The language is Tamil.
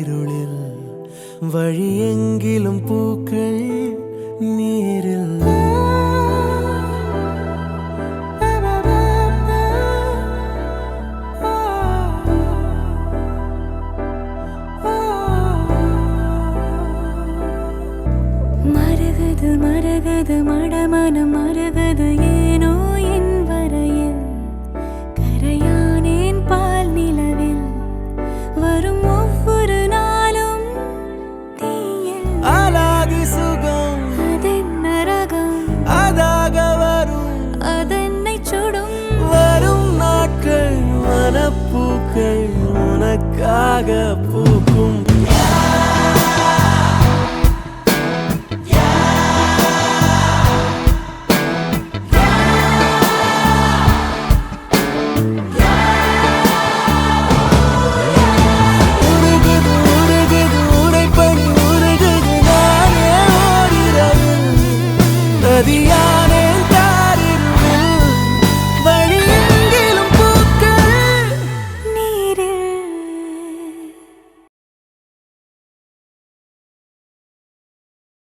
இருளில் வழியெங்கிலும் பூக்கள் நீரில் மரகது மரகது மடமனம் மரகது ஏனோ என் வரையில் கரையானேன் பால் நிலவில் வரும் ஒவ்வொரு நாளும் தீயில் அலாதி சுகம் அதென்ன ரகம் அதாக வரும் அதென்னை சுடும் வரும் நாட்கள் மனப்பூக்கள் உனக்காக